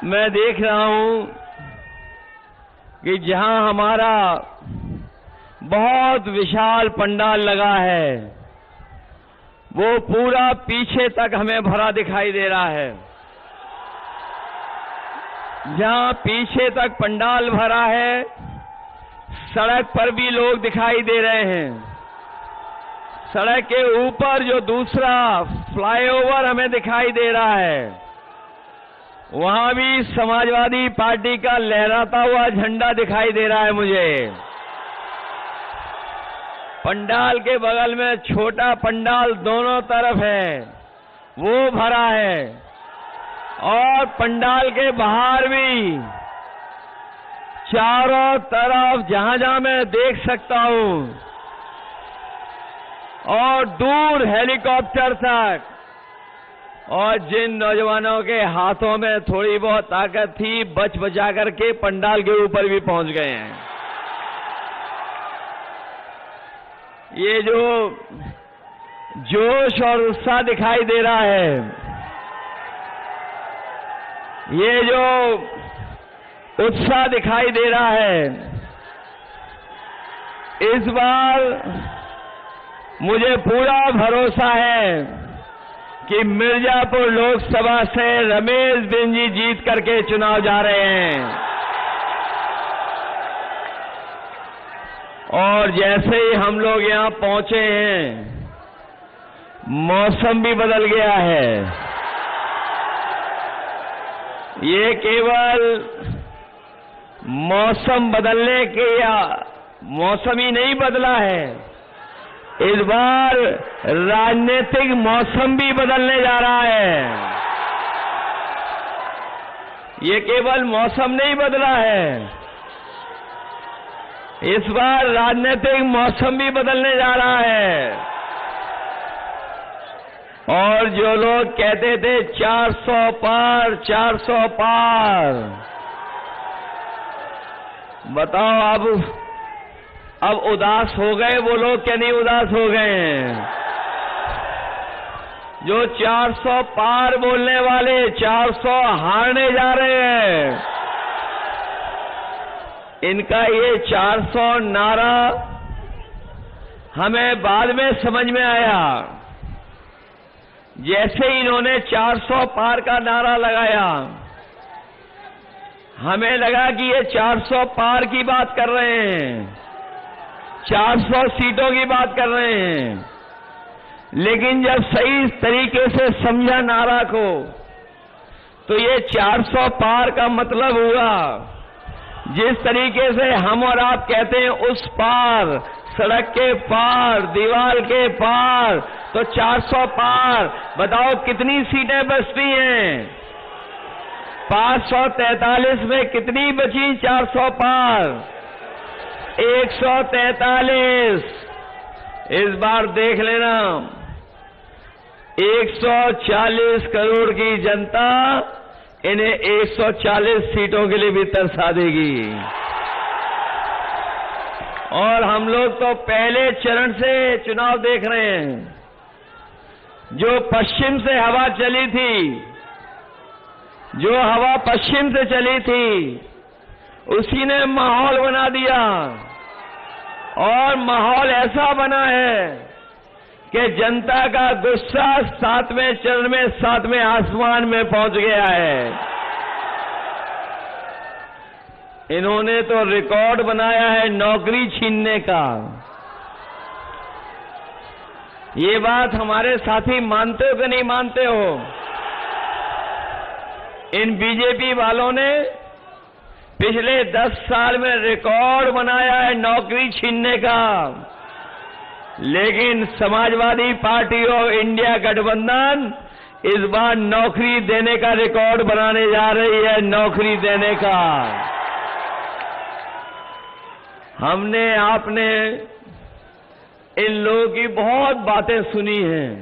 मैं देख रहा हूं कि जहां हमारा बहुत विशाल पंडाल लगा है वो पूरा पीछे तक हमें भरा दिखाई दे रहा है। जहां पीछे तक पंडाल भरा है, सड़क पर भी लोग दिखाई दे रहे हैं। सड़क के ऊपर जो दूसरा फ्लाईओवर हमें दिखाई दे रहा है, वहां भी समाजवादी पार्टी का लहराता हुआ झंडा दिखाई दे रहा है मुझे। पंडाल के बगल में छोटा पंडाल दोनों तरफ है, वो भरा है, और पंडाल के बाहर भी चारों तरफ जहां जहां मैं देख सकता हूं, और दूर हेलीकॉप्टर तक, और जिन नौजवानों के हाथों में थोड़ी बहुत ताकत थी, बच बचा करके पंडाल के ऊपर भी पहुंच गए हैं। ये जो जोश और उत्साह दिखाई दे रहा है, ये जो उत्साह दिखाई दे रहा है, इस बार मुझे पूरा भरोसा है कि मिर्जापुर लोकसभा से रमेश बिन जी जीत करके चुनाव जा रहे हैं। और जैसे ही हम लोग यहां पहुंचे हैं, मौसम भी बदल गया है। ये केवल मौसम बदलने के या मौसम ही नहीं बदला है, इस बार राजनीतिक मौसम भी बदलने जा रहा है। ये केवल मौसम नहीं बदला है, इस बार राजनीतिक मौसम भी बदलने जा रहा है। और जो लोग कहते थे 400 पार 400 पार, बताओ अब उदास हो गए वो लोग क्या नहीं उदास हो गए हैं? जो 400 पार बोलने वाले 400 हारने जा रहे हैं, इनका ये 400 नारा हमें बाद में समझ में आया। जैसे इन्होंने 400 पार का नारा लगाया, हमें लगा कि ये 400 पार की बात कर रहे हैं, 400 सीटों की बात कर रहे हैं। लेकिन जब सही तरीके से समझा नारा को, तो ये 400 पार का मतलब हुआ जिस तरीके से हम और आप कहते हैं उस पार, सड़क के पार, दीवार के पार, तो 400 पार। बताओ कितनी सीटें बचती हैं? 543 में कितनी बची? 400 पार 143। इस बार देख लेना, 140 करोड़ की जनता इन्हें 140 सीटों के लिए भी तरसा देगी। और हम लोग तो पहले चरण से चुनाव देख रहे हैं। जो पश्चिम से हवा चली थी, जो हवा पश्चिम से चली थी, उसी ने माहौल बना दिया। और माहौल ऐसा बना है कि जनता का गुस्सा 7वें चरण में 7वें आसमान में पहुंच गया है। इन्होंने तो रिकॉर्ड बनाया है नौकरी छीनने का। ये बात हमारे साथी मानते हो कि नहीं मानते हो? इन बीजेपी वालों ने पिछले 10 साल में रिकॉर्ड बनाया है नौकरी छीनने का। लेकिन समाजवादी पार्टी और इंडिया गठबंधन इस बार नौकरी देने का रिकॉर्ड बनाने जा रही है, नौकरी देने का। हमने आपने इन लोगों की बहुत बातें सुनी हैं,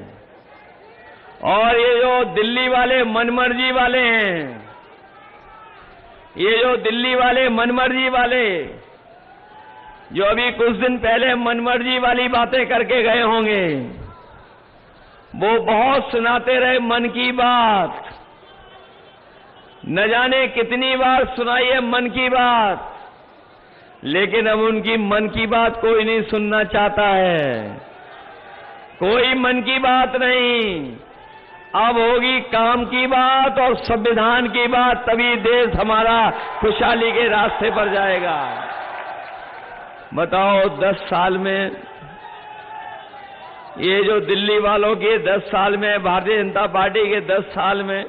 और ये जो दिल्ली वाले मनमर्जी वाले हैं, ये जो दिल्ली वाले मनमर्जी वाले जो अभी कुछ दिन पहले मनमर्जी वाली बातें करके गए होंगे, वो बहुत सुनाते रहे मन की बात। न जाने कितनी बार सुनाई है मन की बात, लेकिन अब उनकी मन की बात कोई नहीं सुनना चाहता है। कोई मन की बात नहीं, अब होगी काम की बात और संविधान की बात, तभी देश हमारा खुशहाली के रास्ते पर जाएगा। बताओ 10 साल में, ये जो दिल्ली वालों के 10 साल में, भारतीय जनता पार्टी के 10 साल में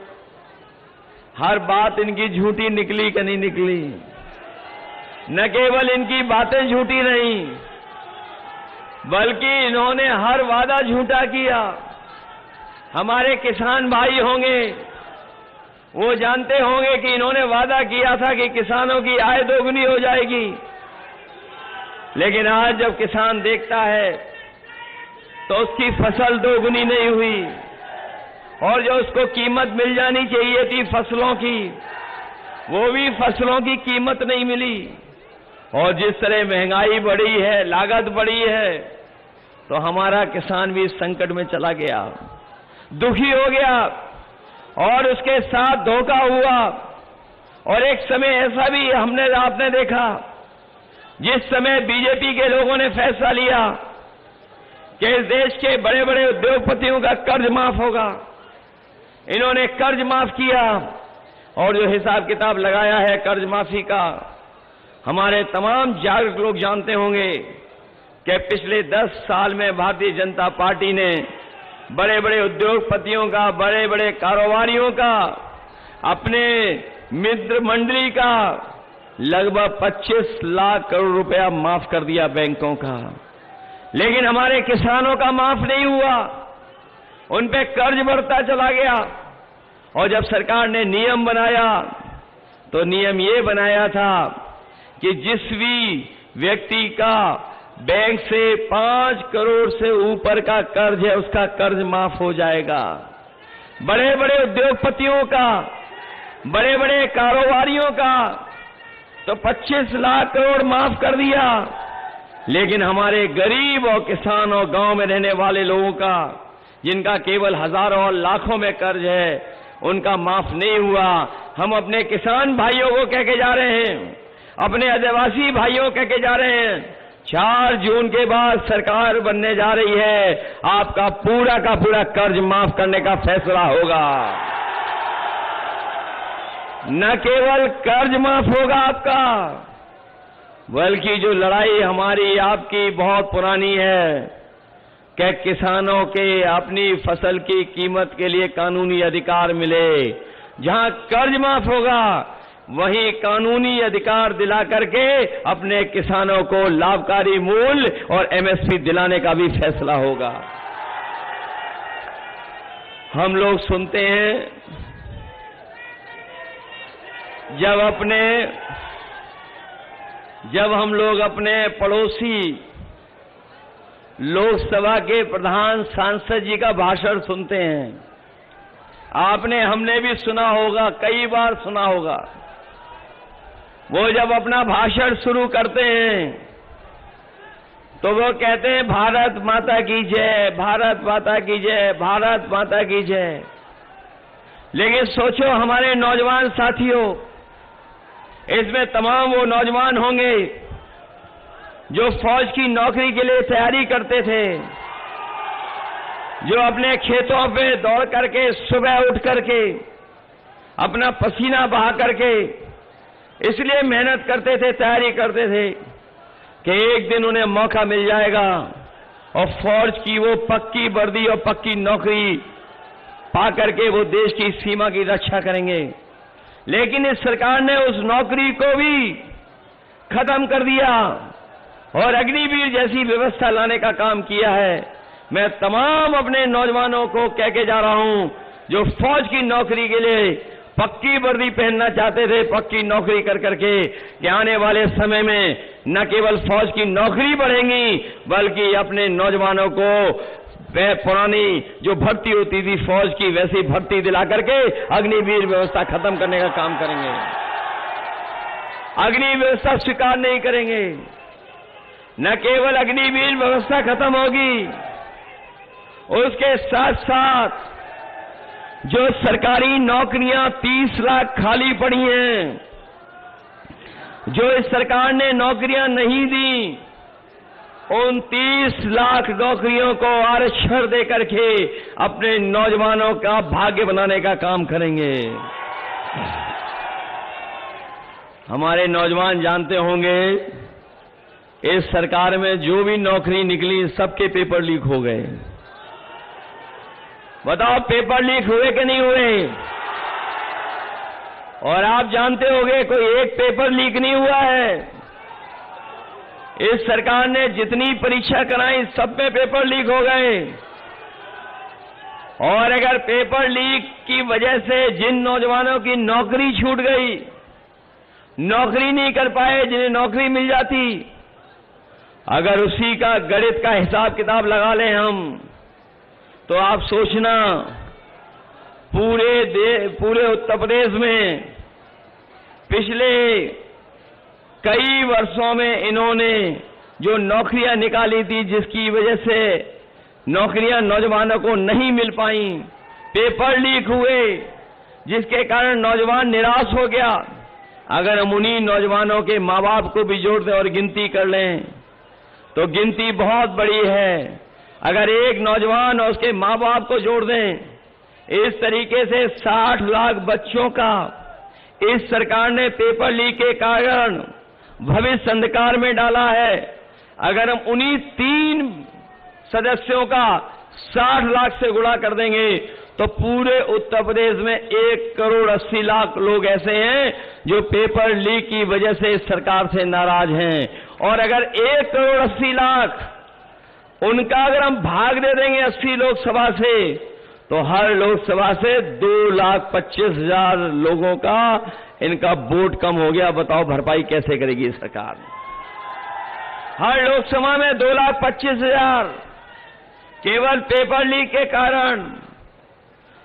हर बात इनकी झूठी निकली कि नहीं निकली? न केवल इनकी बातें झूठी नहीं, बल्कि इन्होंने हर वादा झूठा किया। हमारे किसान भाई होंगे, वो जानते होंगे कि इन्होंने वादा किया था कि किसानों की आय दोगुनी हो जाएगी, लेकिन आज जब किसान देखता है तो उसकी फसल दोगुनी नहीं हुई, और जो उसको कीमत मिल जानी चाहिए थी फसलों की, वो भी फसलों की कीमत नहीं मिली। और जिस तरह महंगाई बढ़ी है, लागत बढ़ी है, तो हमारा किसान भी संकट में चला गया, दुखी हो गया, और उसके साथ धोखा हुआ। और एक समय ऐसा भी आपने देखा, जिस समय बीजेपी के लोगों ने फैसला लिया कि इस देश के बड़े बड़े उद्योगपतियों का कर्ज माफ होगा, इन्होंने कर्ज माफ किया, और जो हिसाब किताब लगाया है कर्ज माफी का, हमारे तमाम जागरूक लोग जानते होंगे कि पिछले 10 साल में भारतीय जनता पार्टी ने बड़े बड़े उद्योगपतियों का, बड़े बड़े कारोबारियों का, अपने मित्र मंडली का लगभग 25 लाख करोड़ रुपया माफ कर दिया बैंकों का। लेकिन हमारे किसानों का माफ नहीं हुआ, उन पे कर्ज बढ़ता चला गया। और जब सरकार ने नियम बनाया, तो नियम ये बनाया था कि जिस भी व्यक्ति का बैंक से 5 करोड़ से ऊपर का कर्ज है, उसका कर्ज माफ हो जाएगा। बड़े बड़े उद्योगपतियों का, बड़े बड़े कारोबारियों का तो 25 लाख करोड़ माफ कर दिया, लेकिन हमारे गरीब और किसान और गांव में रहने वाले लोगों का, जिनका केवल हजारों और लाखों में कर्ज है, उनका माफ नहीं हुआ। हम अपने किसान भाइयों को कह के जा रहे हैं, अपने आदिवासी भाइयों कह के जा रहे हैं, 4 जून के बाद सरकार बनने जा रही है, आपका पूरा का पूरा कर्ज माफ करने का फैसला होगा। न केवल कर्ज माफ होगा आपका, बल्कि जो लड़ाई हमारी आपकी बहुत पुरानी है कि किसानों के अपनी फसल की कीमत के लिए कानूनी अधिकार मिले, जहां कर्ज माफ होगा वहीं कानूनी अधिकार दिला करके अपने किसानों को लाभकारी मूल्य और एमएसपी दिलाने का भी फैसला होगा। हम लोग सुनते हैं, जब हम लोग अपने पड़ोसी लोकसभा के प्रधान सांसद जी का भाषण सुनते हैं, हमने भी सुना होगा, कई बार सुना होगा, वो जब अपना भाषण शुरू करते हैं तो वो कहते हैं भारत माता की जय, भारत माता की जय, भारत माता की जय। लेकिन सोचो हमारे नौजवान साथियों, इसमें तमाम वो नौजवान होंगे जो फौज की नौकरी के लिए तैयारी करते थे, जो अपने खेतों पे दौड़ करके, सुबह उठ करके, अपना पसीना बहा करके इसलिए मेहनत करते थे, तैयारी करते थे कि एक दिन उन्हें मौका मिल जाएगा और फौज की वो पक्की वर्दी और पक्की नौकरी पा करके वो देश की सीमा की रक्षा करेंगे। लेकिन इस सरकार ने उस नौकरी को भी खत्म कर दिया और अग्निवीर जैसी व्यवस्था लाने का काम किया है। मैं तमाम अपने नौजवानों को कह के जा रहा हूं, जो फौज की नौकरी के लिए पक्की वर्दी पहनना चाहते थे, पक्की नौकरी कर करके, कि आने वाले समय में न केवल फौज की नौकरी बढ़ेंगी, बल्कि अपने नौजवानों को पुरानी जो भर्ती होती थी फौज की, वैसी भर्ती दिला करके अग्निवीर व्यवस्था खत्म करने का काम करेंगे। अग्नि व्यवस्था स्वीकार नहीं करेंगे। न केवल अग्निवीर व्यवस्था खत्म होगी, उसके साथ साथ जो सरकारी नौकरियां 30 लाख खाली पड़ी हैं, जो इस सरकार ने नौकरियां नहीं दी, उन 30 लाख नौकरियों को आरक्षण देकर के अपने नौजवानों का भाग्य बनाने का काम करेंगे। हमारे नौजवान जानते होंगे, इस सरकार में जो भी नौकरी निकली सबके पेपर लीक हो गए। बताओ पेपर लीक हुए कि नहीं हुए? और आप जानते होंगे कोई एक पेपर लीक नहीं हुआ है। इस सरकार ने जितनी परीक्षा कराई सब में पेपर लीक हो गए। और अगर पेपर लीक की वजह से जिन नौजवानों की नौकरी छूट गई, नौकरी नहीं कर पाए, जिन्हें नौकरी मिल जाती, अगर उसी का गणित का हिसाब किताब लगा लें हम, तो आप सोचना पूरे उत्तर प्रदेश में पिछले कई वर्षों में इन्होंने जो नौकरियां निकाली थी, जिसकी वजह से नौकरियां नौजवानों को नहीं मिल पाई, पेपर लीक हुए, जिसके कारण नौजवान निराश हो गया। अगर हम उन्हीं नौजवानों के माँ बाप को भी जोड़ दें और गिनती कर लें तो गिनती बहुत बड़ी है। अगर एक नौजवान और उसके माँ बाप को जोड़ दें, इस तरीके से 60 लाख बच्चों का इस सरकार ने पेपर लीक के कारण भविष्य अंधकार में डाला है। अगर हम उन्हीं 3 सदस्यों का 60 लाख से गुणा कर देंगे तो पूरे उत्तर प्रदेश में 1,80,00,000 लोग ऐसे हैं जो पेपर लीक की वजह से इस सरकार से नाराज हैं। और अगर 1,80,00,000 उनका अगर हम भाग दे देंगे 80 लोकसभा से, तो हर लोकसभा से 2,25,000 लोगों का इनका वोट कम हो गया। बताओ भरपाई कैसे करेगी सरकार? हर लोकसभा में 2,25,000 केवल पेपर लीक के कारण।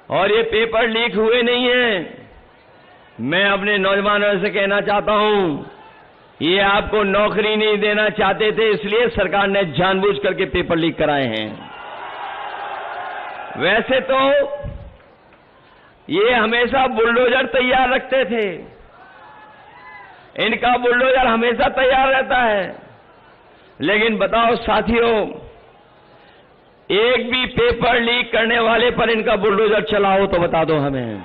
और ये पेपर लीक हुए नहीं हैं। मैं अपने नौजवानों से कहना चाहता हूं, ये आपको नौकरी नहीं देना चाहते थे, इसलिए सरकार ने जानबूझ करके पेपर लीक कराए हैं। वैसे तो ये हमेशा बुलडोजर तैयार रखते थे, इनका बुलडोजर हमेशा तैयार रहता है। लेकिन बताओ साथियों, एक भी पेपर लीक करने वाले पर इनका बुलडोजर चला हो तो बता दो हमें।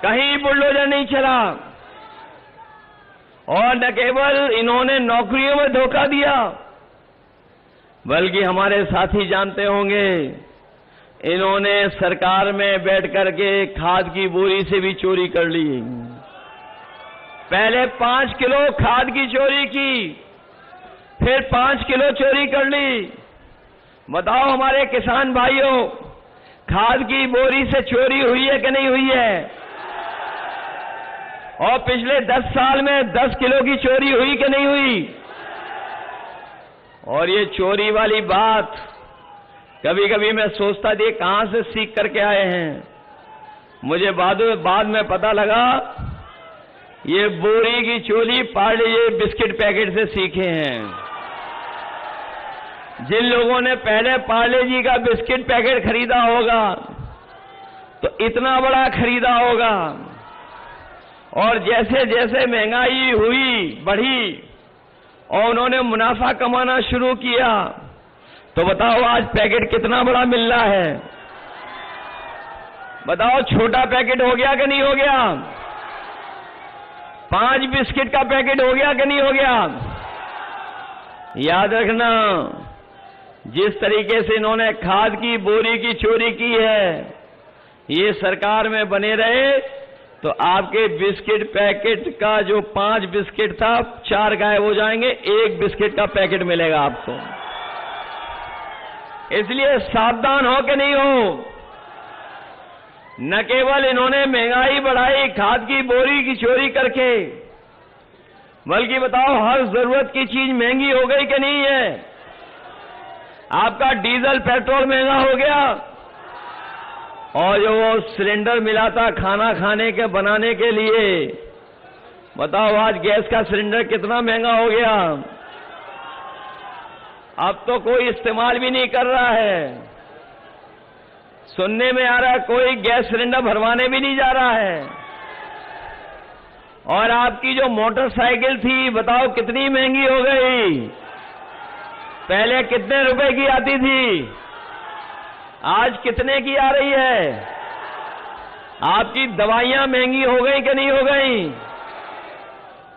कहीं बुलडोजर नहीं चला। और न केवल इन्होंने नौकरियों में धोखा दिया, बल्कि हमारे साथी जानते होंगे, इन्होंने सरकार में बैठ करके खाद की बोरी से भी चोरी कर ली। पहले 5 किलो खाद की चोरी की, फिर 5 किलो चोरी कर ली। बताओ हमारे किसान भाइयों, खाद की बोरी से चोरी हुई है कि नहीं हुई है? और पिछले 10 साल में 10 किलो की चोरी हुई कि नहीं हुई? और ये चोरी वाली बात कभी कभी मैं सोचता थी कहां से सीख करके आए हैं। मुझे बाद में पता लगा ये बोरी की चोरी पार्ले बिस्किट पैकेट से सीखे हैं। जिन लोगों ने पहले पार्ले जी का बिस्किट पैकेट खरीदा होगा तो इतना बड़ा खरीदा होगा, और जैसे जैसे महंगाई हुई बढ़ी और उन्होंने मुनाफा कमाना शुरू किया, तो बताओ आज पैकेट कितना बड़ा मिल रहा है? बताओ छोटा पैकेट हो गया कि नहीं हो गया? 5 बिस्किट का पैकेट हो गया कि नहीं हो गया? याद रखना, जिस तरीके से इन्होंने खाद की बोरी की चोरी की है, ये सरकार में बने रहे तो आपके बिस्किट पैकेट का जो 5 बिस्किट था 4 गायब हो जाएंगे, 1 बिस्किट का पैकेट मिलेगा आपको। इसलिए सावधान हो कि नहीं हो। न केवल इन्होंने महंगाई बढ़ाई खाद की बोरी की चोरी करके, बल्कि बताओ हर जरूरत की चीज महंगी हो गई कि नहीं है? आपका डीजल पेट्रोल महंगा हो गया, और जो वो सिलेंडर मिला था खाना खाने के बनाने के लिए, बताओ आज गैस का सिलेंडर कितना महंगा हो गया। अब तो कोई इस्तेमाल भी नहीं कर रहा है। सुनने में आ रहा है कोई गैस सिलेंडर भरवाने भी नहीं जा रहा है। और आपकी जो मोटरसाइकिल थी बताओ कितनी महंगी हो गई। पहले कितने रुपए की आती थी, आज कितने की आ रही है। आपकी दवाइयां महंगी हो गई कि नहीं हो गई।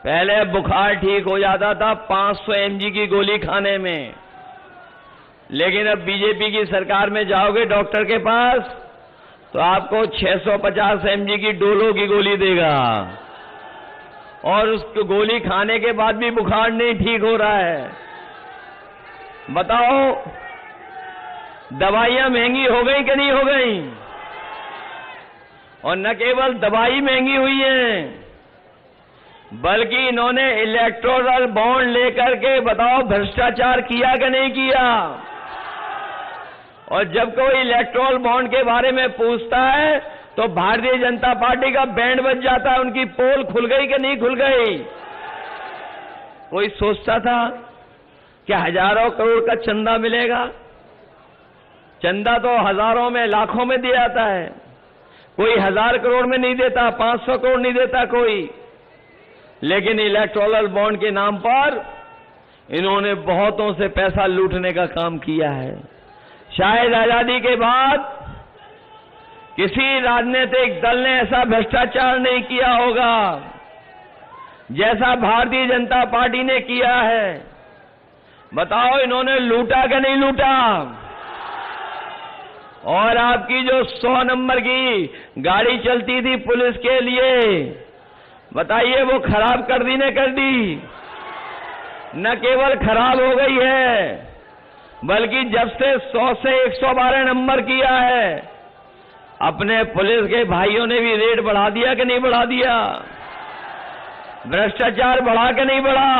पहले बुखार ठीक हो जाता था 500 mg की गोली खाने में, लेकिन अब बीजेपी की सरकार में जाओगे डॉक्टर के पास तो आपको 650 mg की डोलो की गोली देगा, और उस गोली खाने के बाद भी बुखार नहीं ठीक हो रहा है। बताओ दवाइयां महंगी हो गई कि नहीं हो गई। और न केवल दवाई महंगी हुई है, बल्कि इन्होंने इलेक्टोरल बॉन्ड लेकर के बताओ भ्रष्टाचार किया कि नहीं किया। और जब कोई इलेक्टोरल बॉन्ड के बारे में पूछता है तो भारतीय जनता पार्टी का बैंड बज जाता है, उनकी पोल खुल गई कि नहीं खुल गई। कोई सोचता था कि हजारों करोड़ का चंदा मिलेगा। चंदा तो हजारों में लाखों में दिया जाता है, कोई 1000 करोड़ में नहीं देता, 500 करोड़ नहीं देता कोई। लेकिन इलेक्टोरल बॉन्ड के नाम पर इन्होंने बहुतों से पैसा लूटने का काम किया है। शायद आजादी के बाद किसी राजनीतिक दल ने ऐसा भ्रष्टाचार नहीं किया होगा जैसा भारतीय जनता पार्टी ने किया है। बताओ इन्होंने लूटा कि नहीं लूटा। और आपकी जो 100 नंबर की गाड़ी चलती थी पुलिस के लिए, बताइए वो खराब कर दी ने कर दी। न केवल खराब हो गई है, बल्कि जब से 100 से 112 नंबर किया है, अपने पुलिस के भाइयों ने भी रेट बढ़ा दिया कि नहीं बढ़ा दिया। भ्रष्टाचार बढ़ा कि नहीं बढ़ा।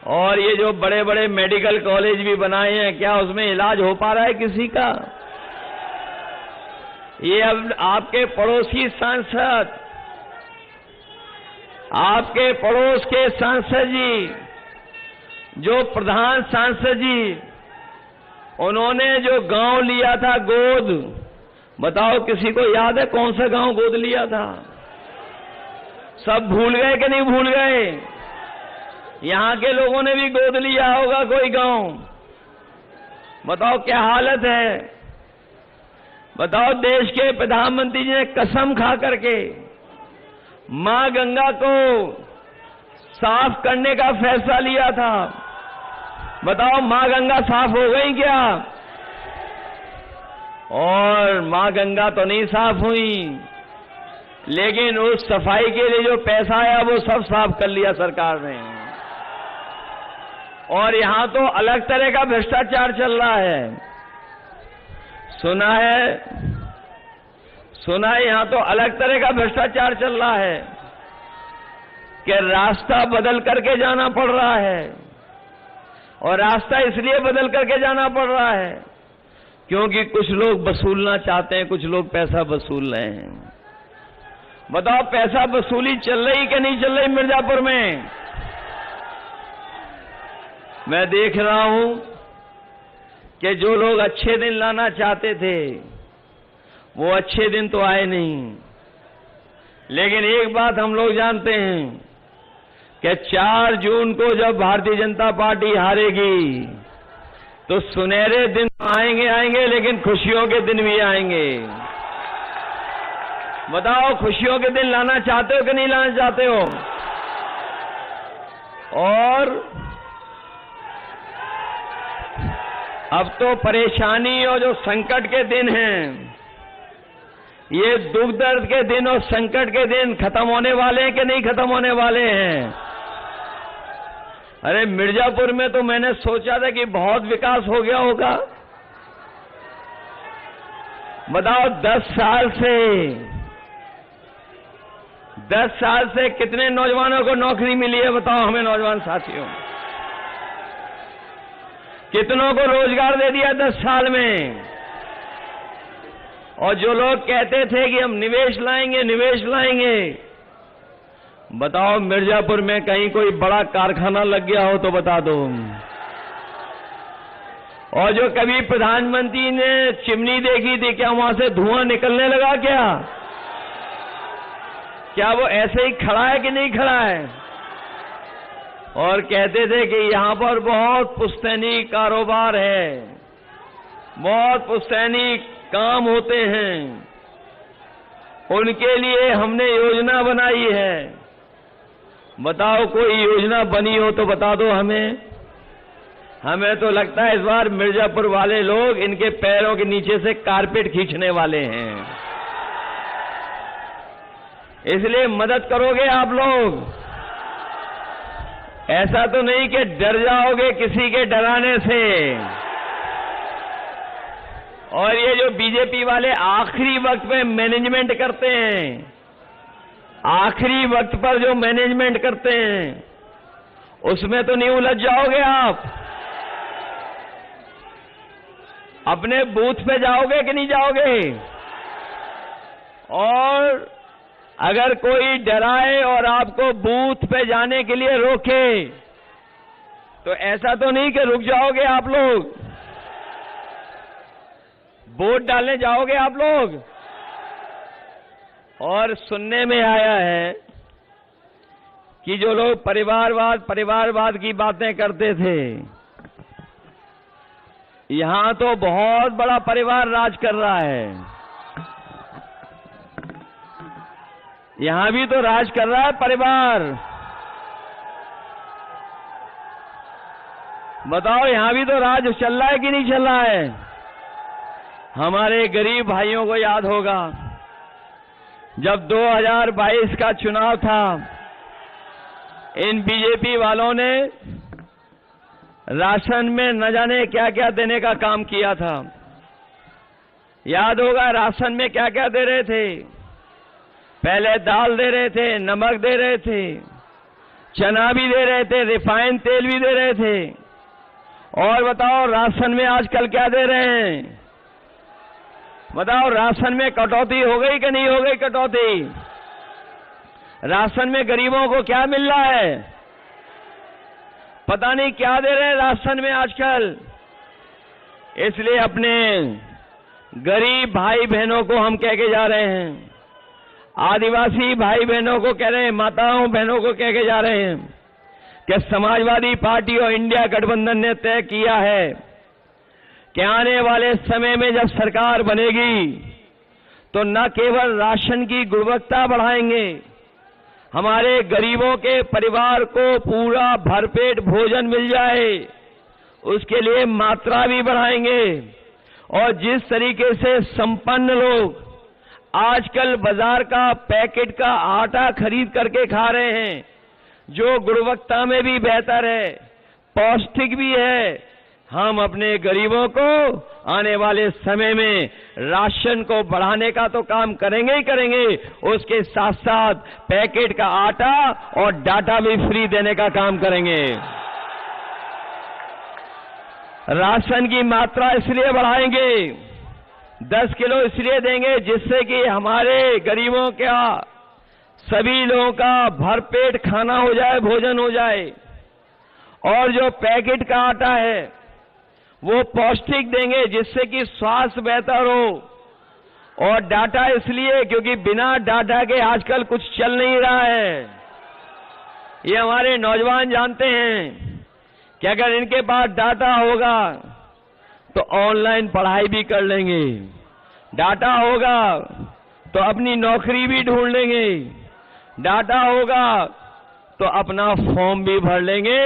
और ये जो बड़े बड़े मेडिकल कॉलेज भी बनाए हैं, क्या उसमें इलाज हो पा रहा है किसी का। ये अब आपके पड़ोसी सांसद, आपके पड़ोस के सांसद जी, जो प्रधान सांसद जी, उन्होंने जो गांव लिया था गोद, बताओ किसी को याद है कौन सा गांव गोद लिया था। सब भूल गए कि नहीं भूल गए। यहां के लोगों ने भी गोद लिया होगा कोई गांव। बताओ क्या हालत है। बताओ देश के प्रधानमंत्री जी ने कसम खा करके मां गंगा को साफ करने का फैसला लिया था। बताओ मां गंगा साफ हो गई क्या। और मां गंगा तो नहीं साफ हुई, लेकिन उस सफाई के लिए जो पैसा आया वो सब साफ कर लिया सरकार ने। और यहां तो अलग तरह का भ्रष्टाचार चल रहा है। सुना है यहां तो अलग तरह का भ्रष्टाचार चल रहा है कि रास्ता बदल करके जाना पड़ रहा है। और रास्ता इसलिए बदल करके जाना पड़ रहा है क्योंकि कुछ लोग वसूलना चाहते हैं, कुछ लोग पैसा वसूल रहे हैं। बताओ पैसा वसूली चल रही कि नहीं चल रही मिर्जापुर में। मैं देख रहा हूं कि जो लोग अच्छे दिन लाना चाहते थे वो अच्छे दिन तो आए नहीं। लेकिन एक बात हम लोग जानते हैं कि 4 जून को जब भारतीय जनता पार्टी हारेगी तो सुनहरे दिन आएंगे, लेकिन खुशियों के दिन भी आएंगे। बताओ खुशियों के दिन लाना चाहते हो कि नहीं लाना चाहते हो। और अब तो परेशानी और जो संकट के दिन हैं, ये दुख दर्द के दिन और संकट के दिन खत्म होने वाले हैं कि नहीं खत्म होने वाले हैं। अरे मिर्जापुर में तो मैंने सोचा था कि बहुत विकास हो गया होगा। बताओ 10 साल से कितने नौजवानों को नौकरी मिली है। बताओ हमें नौजवान साथियों, कितनों को रोजगार दे दिया 10 साल में। और जो लोग कहते थे कि हम निवेश लाएंगे, बताओ मिर्जापुर में कहीं कोई बड़ा कारखाना लग गया हो तो बता दो। और जो कभी प्रधानमंत्री ने चिमनी देखी थी, क्या वहां से धुआं निकलने लगा क्या? क्या वो ऐसे ही खड़ा है कि नहीं खड़ा है? और कहते थे कि यहां पर बहुत पुश्तैनी कारोबार है, बहुत पुश्तैनी काम होते हैं, उनके लिए हमने योजना बनाई है। बताओ, कोई योजना बनी हो तो बता दो हमें। हमें तो लगता है इस बार मिर्जापुर वाले लोग इनके पैरों के नीचे से कारपेट खींचने वाले हैं। इसलिए मदद करोगे आप लोग? ऐसा तो नहीं कि डर जाओगे किसी के डराने से। और ये जो बीजेपी वाले आखिरी वक्त में मैनेजमेंट करते हैं, आखिरी वक्त पर जो मैनेजमेंट करते हैं, उसमें तो नहीं उलझ जाओगे आप? अपने बूथ पे जाओगे कि नहीं जाओगे? और अगर कोई डराए और आपको बूथ पे जाने के लिए रोके, तो ऐसा तो नहीं कि रुक जाओगे आप लोग? वोट डालने जाओगे आप लोग? और सुनने में आया है कि जो लोग परिवारवाद की बातें करते थे, यहां तो बहुत बड़ा परिवार राज कर रहा है। यहां भी तो राज कर रहा है परिवार। बताओ, यहां भी तो राज चल रहा है कि नहीं चल रहा है? हमारे गरीब भाइयों को याद होगा, जब 2022 का चुनाव था, इन बीजेपी वालों ने राशन में न जाने क्या क्या देने का काम किया था। याद होगा राशन में क्या क्या दे रहे थे? पहले दाल दे रहे थे, नमक दे रहे थे, चना भी दे रहे थे, रिफाइंड तेल भी दे रहे थे। और बताओ, राशन में आजकल क्या दे रहे हैं? बताओ, राशन में कटौती हो गई कि नहीं हो गई कटौती? राशन में गरीबों को क्या मिल रहा है? पता नहीं क्या दे रहे हैं राशन में आजकल। इसलिए अपने गरीब भाई बहनों को हम कह के जा रहे हैं, आदिवासी भाई बहनों को कह रहे हैं, माताओं बहनों को कह के जा रहे हैं कि समाजवादी पार्टी और इंडिया गठबंधन ने तय किया है कि आने वाले समय में जब सरकार बनेगी तो न केवल राशन की गुणवत्ता बढ़ाएंगे, हमारे गरीबों के परिवार को पूरा भरपेट भोजन मिल जाए उसके लिए मात्रा भी बढ़ाएंगे। और जिस तरीके से संपन्न लोग आजकल बाजार का पैकेट का आटा खरीद करके खा रहे हैं, जो गुणवत्ता में भी बेहतर है, पौष्टिक भी है, हम अपने गरीबों को आने वाले समय में राशन को बढ़ाने का तो काम करेंगे ही करेंगे, उसके साथ साथ पैकेट का आटा और डाटा भी फ्री देने का काम करेंगे। राशन की मात्रा इसलिए बढ़ाएंगे, 10 किलो इसलिए देंगे जिससे कि हमारे गरीबों का, सभी लोगों का भरपेट खाना हो जाए, भोजन हो जाए। और जो पैकेट का आटा है वो पौष्टिक देंगे जिससे कि स्वास्थ्य बेहतर हो। और डाटा इसलिए क्योंकि बिना डाटा के आजकल कुछ चल नहीं रहा है। ये हमारे नौजवान जानते हैं कि अगर इनके पास डाटा होगा तो ऑनलाइन पढ़ाई भी कर लेंगे, डाटा होगा तो अपनी नौकरी भी ढूंढ लेंगे, डाटा होगा तो अपना फॉर्म भी भर लेंगे।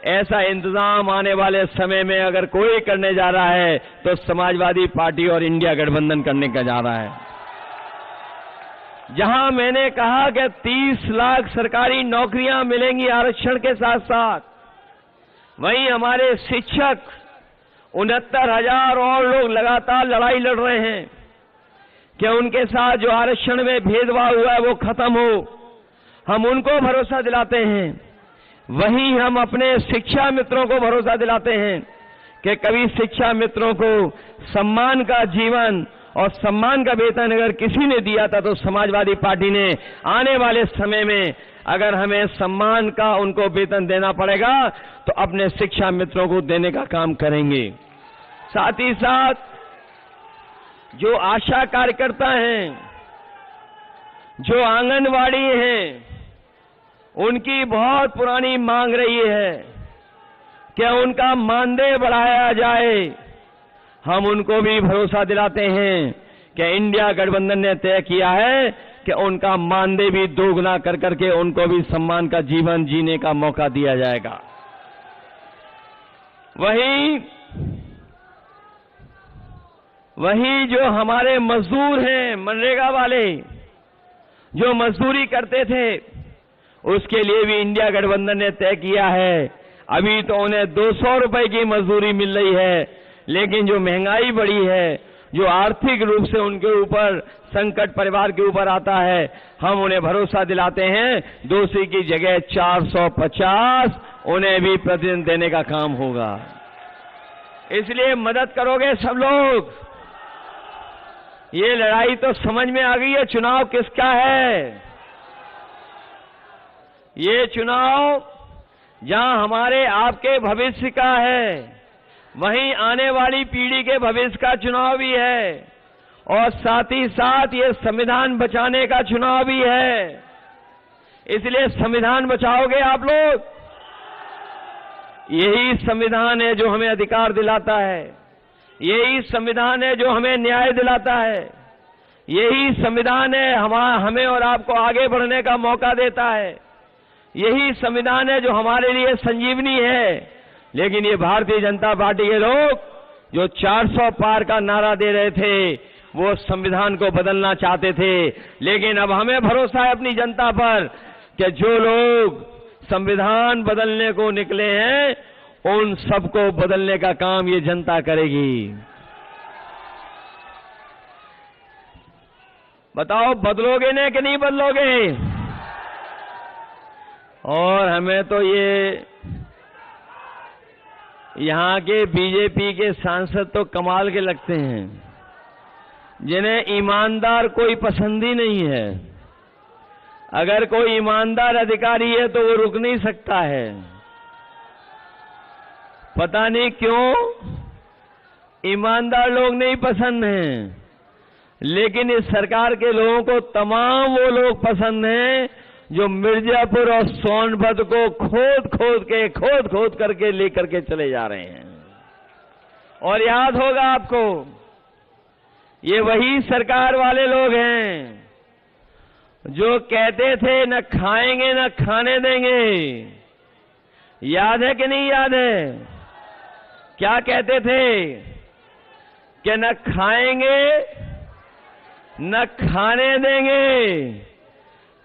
ऐसा इंतजाम आने वाले समय में अगर कोई करने जा रहा है तो समाजवादी पार्टी और इंडिया गठबंधन करने का जा रहा है। जहां मैंने कहा कि 30 लाख सरकारी नौकरियां मिलेंगी आरक्षण के साथ साथ, वहीं हमारे शिक्षक 69,000 और लोग लगातार लड़ाई लड़ रहे हैं कि उनके साथ जो आरक्षण में भेदभाव हुआ है वो खत्म हो। हम उनको भरोसा दिलाते हैं, वहीं हम अपने शिक्षा मित्रों को भरोसा दिलाते हैं कि कभी शिक्षा मित्रों को सम्मान का जीवन और सम्मान का वेतन अगर किसी ने दिया था तो समाजवादी पार्टी ने आने वाले समय में अगर हमें सम्मान का उनको वेतन देना पड़ेगा तो अपने शिक्षा मित्रों को देने का काम करेंगे। साथ ही साथ जो आशा कार्यकर्ता हैं, जो आंगनवाड़ी हैं, उनकी बहुत पुरानी मांग रही है कि उनका मानदेय बढ़ाया जाए। हम उनको भी भरोसा दिलाते हैं कि इंडिया गठबंधन ने तय किया है कि उनका मानदेय भी दोगुना कर करके उनको भी सम्मान का जीवन जीने का मौका दिया जाएगा। वही जो हमारे मजदूर हैं, मनरेगा वाले जो मजदूरी करते थे, उसके लिए भी इंडिया गठबंधन ने तय किया है। अभी तो उन्हें 200 रुपए की मजदूरी मिल रही है, लेकिन जो महंगाई बढ़ी है, जो आर्थिक रूप से उनके ऊपर संकट परिवार के ऊपर आता है, हम उन्हें भरोसा दिलाते हैं 200 की जगह 450 उन्हें भी प्रतिदिन देने का काम होगा। इसलिए मदद करोगे सब लोग। ये लड़ाई तो समझ में आ गई है, चुनाव किसका है। ये चुनाव जहां हमारे आपके भविष्य का है, वहीं आने वाली पीढ़ी के भविष्य का चुनाव भी है, और साथ ही साथ ये संविधान बचाने का चुनाव भी है। इसलिए संविधान बचाओगे आप लोग। यही संविधान है जो हमें अधिकार दिलाता है, यही संविधान है जो हमें न्याय दिलाता है, यही संविधान है हमें और आपको आगे बढ़ने का मौका देता है, यही संविधान है जो हमारे लिए संजीवनी है। लेकिन ये भारतीय जनता पार्टी के लोग जो 400 पार का नारा दे रहे थे, वो संविधान को बदलना चाहते थे। लेकिन अब हमें भरोसा है अपनी जनता पर कि जो लोग संविधान बदलने को निकले हैं, उन सबको बदलने का काम ये जनता करेगी। बताओ, बदलोगे ना कि नहीं बदलोगे? और हमें तो ये यहां के बीजेपी के सांसद तो कमाल के लगते हैं, जिन्हें ईमानदार कोई पसंद ही नहीं है। अगर कोई ईमानदार अधिकारी है तो वो रुक नहीं सकता है। पता नहीं क्यों ईमानदार लोग नहीं पसंद हैं, लेकिन इस सरकार के लोगों को तमाम वो लोग पसंद हैं जो मिर्जापुर और सोनभद्र को खोद खोद करके लेकर के चले जा रहे हैं। और याद होगा आपको, ये वही सरकार वाले लोग हैं जो कहते थे न खाएंगे न खाने देंगे। याद है कि नहीं याद है? क्या कहते थे कि न खाएंगे न खाने देंगे,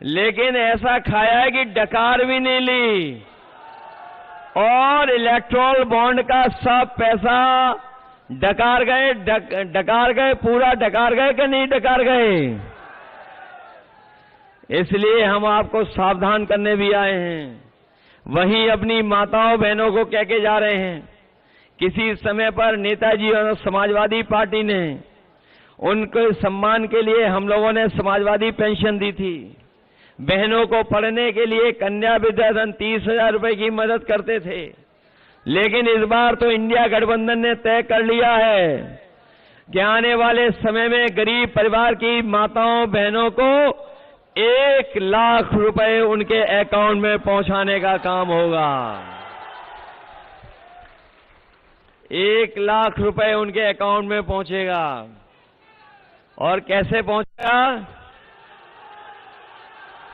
लेकिन ऐसा खाया है कि डकार भी नहीं ली, और इलेक्ट्रोल बॉन्ड का सब पैसा डकार गए, पूरा डकार गए कि नहीं डकार गए? इसलिए हम आपको सावधान करने भी आए हैं। वहीं अपनी माताओं बहनों को कह के जा रहे हैं। किसी समय पर नेताजी और समाजवादी पार्टी ने उनके सम्मान के लिए हम लोगों ने समाजवादी पेंशन दी थी। बहनों को पढ़ने के लिए कन्या विद्याधन 30,000 रुपए की मदद करते थे। लेकिन इस बार तो इंडिया गठबंधन ने तय कर लिया है कि आने वाले समय में गरीब परिवार की माताओं बहनों को 1 लाख रुपए उनके अकाउंट में पहुंचाने का काम होगा। 1 लाख रुपए उनके अकाउंट में पहुंचेगा। और कैसे पहुंचेगा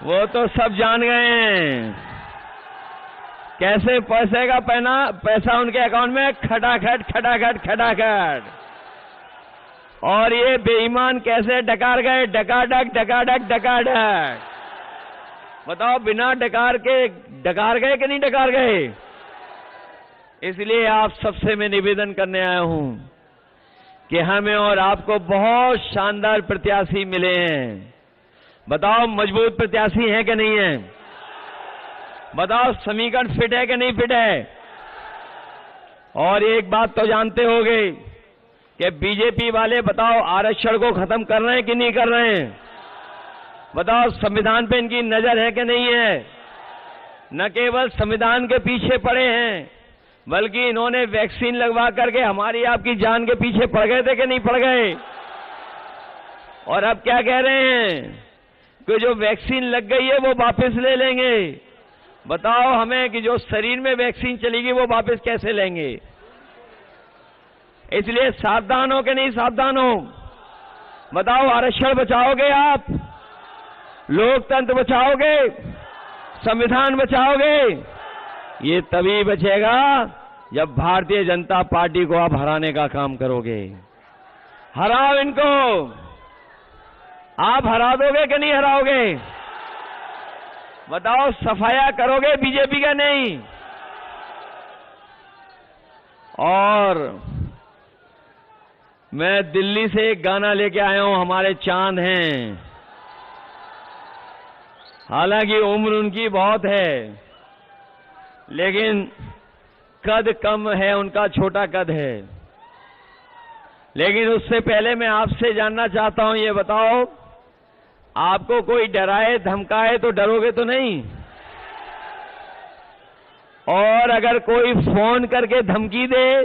वो तो सब जान गए हैं। कैसे पहुंचेगा पैसा उनके अकाउंट में? खटाखट। और ये बेईमान कैसे डकार गए? डकाडक। बताओ, बिना डकार के डकार गए कि नहीं डकार गए? इसलिए आप सबसे मैं निवेदन करने आया हूं कि हमें और आपको बहुत शानदार प्रत्याशी मिले हैं। बताओ, मजबूत प्रत्याशी है कि नहीं है? बताओ, समीकरण फिट है कि नहीं फिट है? और एक बात तो जानते होंगे कि बीजेपी वाले, बताओ, आरक्षण को खत्म कर रहे हैं कि नहीं कर रहे हैं? बताओ, संविधान पे इनकी नजर है कि नहीं है? न केवल संविधान के पीछे पड़े हैं, बल्कि इन्होंने वैक्सीन लगवा करके हमारी आपकी जान के पीछे पड़ गए थे कि नहीं पड़ गए? और अब क्या कह रहे हैं कि जो वैक्सीन लग गई है वो वापस ले लेंगे। बताओ हमें कि जो शरीर में वैक्सीन चलेगी वो वापस कैसे लेंगे? इसलिए सावधान हो कि नहीं सावधान हो? बताओ, आरक्षण बचाओगे आप? लोकतंत्र बचाओगे? संविधान बचाओगे? ये तभी बचेगा जब भारतीय जनता पार्टी को आप हराने का काम करोगे। हराओ इनको। आप हरा दोगे कि नहीं हराओगे? बताओ, सफाया करोगे बीजेपी का? नहीं। और मैं दिल्ली से एक गाना लेके आया हूं, हमारे चांद हैं। हालांकि उम्र उनकी बहुत है, लेकिन कद कम है उनका, छोटा कद है। लेकिन उससे पहले मैं आपसे जानना चाहता हूं, ये बताओ, आपको कोई डराए धमकाए तो डरोगे तो नहीं? और अगर कोई फोन करके धमकी दे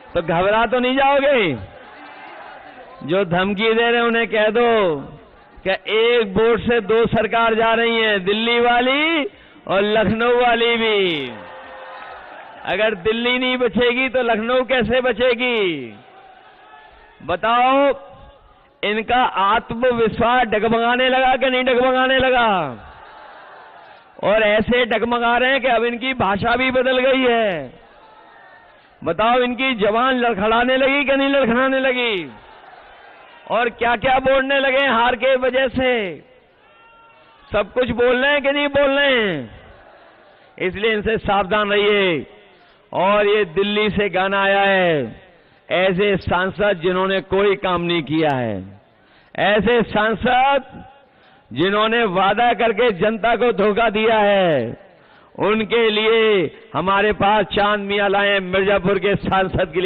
तो घबरा तो नहीं जाओगे? जो धमकी दे रहे उन्हें कह दो कि एक बोट से दो सरकार जा रही है, दिल्ली वाली और लखनऊ वाली भी। अगर दिल्ली नहीं बचेगी तो लखनऊ कैसे बचेगी? बताओ, इनका आत्मविश्वास डगमगाने लगा कि नहीं डगमगाने लगा? और ऐसे डगमगा रहे हैं कि अब इनकी भाषा भी बदल गई है। बताओ, इनकी जबान लड़खड़ाने लगी कि नहीं लड़खड़ाने लगी? और क्या क्या बोलने लगे हार के वजह से? सब कुछ बोल रहे हैं कि नहीं बोल रहे हैं? इसलिए इनसे सावधान रहिए। और ये दिल्ली से गाना आया है, ऐसे सांसद जिन्होंने कोई काम नहीं किया है, ऐसे सांसद जिन्होंने वादा करके जनता को धोखा दिया है, उनके लिए हमारे पास चांद मियां लाए मिर्जापुर के सांसद के लिए।